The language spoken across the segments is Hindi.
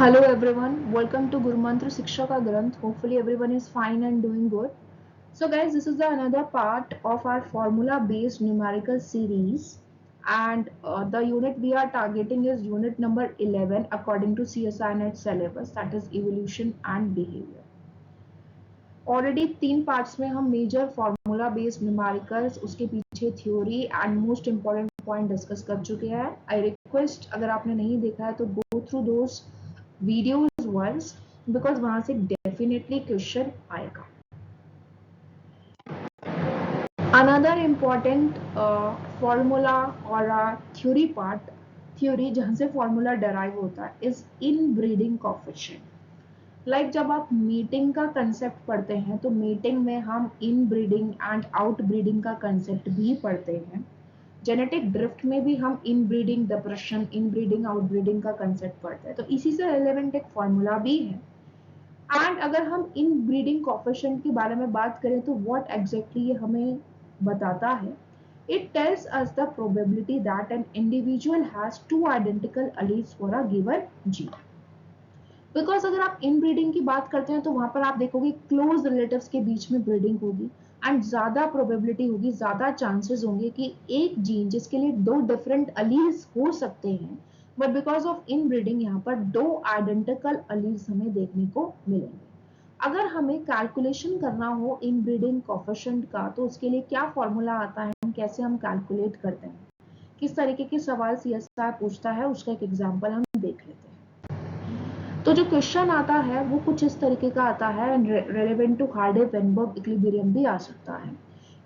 Hello everyone, welcome to Guru Mantra Shiksha Ka Granth. Hopefully everyone is fine and doing good. So guys, this is another part of our formula based numerical series, and the unit we are targeting is unit number 11 according to CSI NET syllabus, that is evolution and behavior. Already 3 parts में हम मेजर फार्मूला बेस्ड न्यूमेरिकल्स, उसके पीछे theory and most important point discuss कर चुके हैं. आई रिक्वेस्ट, अगर आपने नहीं देखा है तो go through those videos once, because वहां से डेफिनेटली क्वेश्चन आएगा. अनदर इम्पॉर्टेंट फॉर्मूला और थ्योरी पार्ट, थ्योरी जहां से फॉर्मूला डेराइव होता है, is inbreeding coefficient. Like जब आप मीटिंग का कंसेप्ट पढ़ते हैं तो मीटिंग में हम इन ब्रीडिंग एंड आउट ब्रीडिंग का कंसेप्ट भी पढ़ते हैं. जेनेटिक ड्रिफ्ट में भी हम इन ब्रीडिंग, डिप्रेशन, इन ब्रीडिंग, आउट ब्रीडिंग का कंसेप्ट पढ़ते हैं. तो इसी से रिलेवेंट एक फॉर्मूला भी है. एंड अगर हम इन ब्रीडिंग कोएफिशिएंट के बारे में बात करें तो व्हाट एग्जैक्टली ये हमें बताता है. It tells us the probability that an individual has two identical alleles for a given gene. Because अगर आप इन ब्रीडिंग की बात करते हैं तो वहां पर आप देखोगे क्लोज रिलेटिव्स के बीच में ब्रीडिंग होगी एंड ज्यादा प्रोबेबिलिटी होगी, ज्यादा चांसेस होंगे कि एक जीन जिसके लिए दो डिफरेंट अलील्स हो सकते हैं, but because of in breeding यहाँ पर दो आइडेंटिकल अलील्स हमें देखने को मिलेंगे. अगर हमें कैलकुलेशन करना हो इन ब्रीडिंग कोएफिशिएंट का तो उसके लिए क्या फॉर्मूला आता है, कैसे हम कैलकुलेट करते हैं, किस तरीके के सवाल सीएसआई पूछता है, उसका एक एग्जाम्पल हम देख लेते हैं. तो जो क्वेश्चन आता है वो कुछ इस तरीके का आता है, रेलेवेंट टू हार्डी-वेनबर्ग इक्विलिब्रियम भी आ सकता है.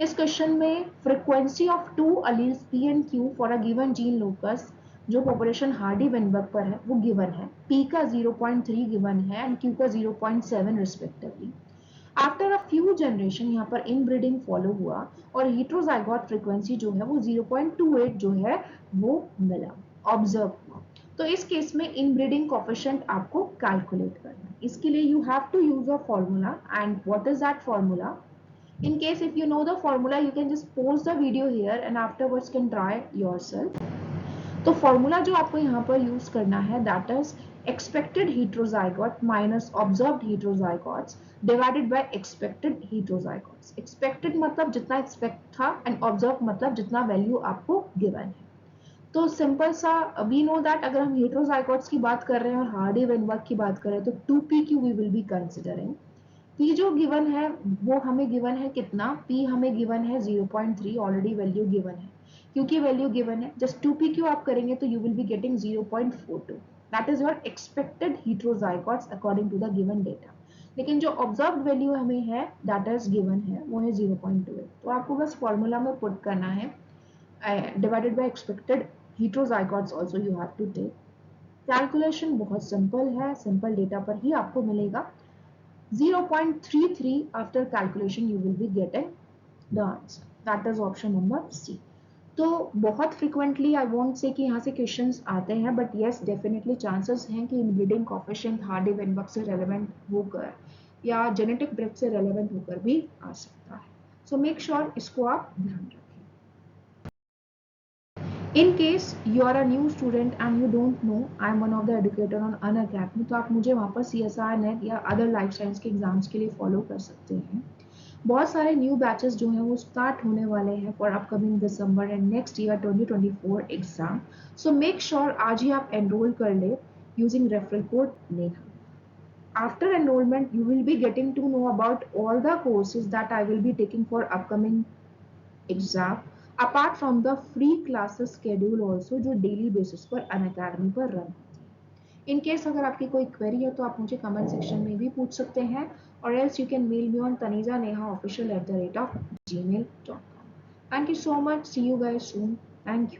इस क्वेश्चन में frequency of to alleles P and Q for a given gene locus जो पॉपुलेशन हार्डी-वेनबर्ग पर है वो गिवन है. पी का 0.3 गिवन है एंड क्यू का 0.7 respectively. After a few generation यहाँ पर इनब्रीडिंग फॉलो हुआ और हेटेरोजाइगोट फ्रीक्वेंसी जो है वो 0.28 जो है वो मिला, ऑब्जर्व हुआ. तो इस केस में इनब्रीडिंग कोएफिशिएंट आपको कैलकुलेट करना है. इसके लिए you have to use a formula. And what is that formula? In case if you know the formula, you can just pause the video here and afterwards can try yourself. तो फॉर्मूला जो आपको यहाँ पर यूज करना है, that is expected heterozygote minus observed heterozygotes divided by expected heterozygotes. Expected मतलब जितना एक्सपेक्ट था एंड ऑब्जर्व मतलब जितना वैल्यू आपको गिवन है. तो सिंपल सा वी नो दैट अगर हम हेटेरोजाइगोट्स की बात कर रहे हैं और हार्डी-वेनबर्ग की बात करें तो 2pq we will be considering. p जो गिवन है वो हमें गिवन है कितना, p हमें गिवन है 0.3, ऑलरेडी वैल्यू गिवन है. क्योंकि वैल्यू गिवन है, जस्ट 2pq आप करेंगे तो you will be getting 0.42. That is your expected heterozygotes according to the given data. लेकिन जो ऑब्जर्व्ड वैल्यू हमें है दैट इज गिवन है वो है 0.28. तो आपको बस फॉर्मूला में पुट करना है divided by expected heterozygotes also you have to take. Calculation बहुत सिंपल है, सिंपल डेटा पर ही आपको मिलेगा. 0.33 after calculation you will be getting the answer. That is option number C. तो बहुत फ्रिक्वेंटली आई वोंट से कि यहाँ से क्वेश्चंस आते हैं, बट यस डेफिनेटली चांसेस हैं कि इनब्रीडिंग कोएफिशिएंट हार्डी-वेनबर्ग से रेलेवेंट होकर या जेनेटिक ड्रिफ्ट से रेलेवेंट होकर भी आ सकता है. सो मेक श्योर इसको आप ध्यान रखें. In case you are a new student and you don't know, I am one of the educator on Unacademy, तो आप मुझे वहाँ पर CSI नेट या अदर लाइफ साइंस के एग्जाम्स के लिए फॉलो कर सकते हैं. बहुत सारे न्यू बैचेस जो हैं वो स्टार्ट होने वाले हैं for upcoming December and next year 2024 exam. So make sure आज ही आप एनरोल कर ले using referral code Neha. After enrollment, you will be getting to know about all the courses that I will be taking for upcoming exam. Apart from the free classes schedule also जो डेली बेसिस पर अनअकैडमी पर रन होती है. इन केस अगर आपकी कोई क्वेरी है तो आप मुझे कमेंट सेक्शन में भी पूछ सकते हैं, और else you can mail me on tanejanehaofficial@gmail.com. Thank you so much. See you guys soon. Thank you.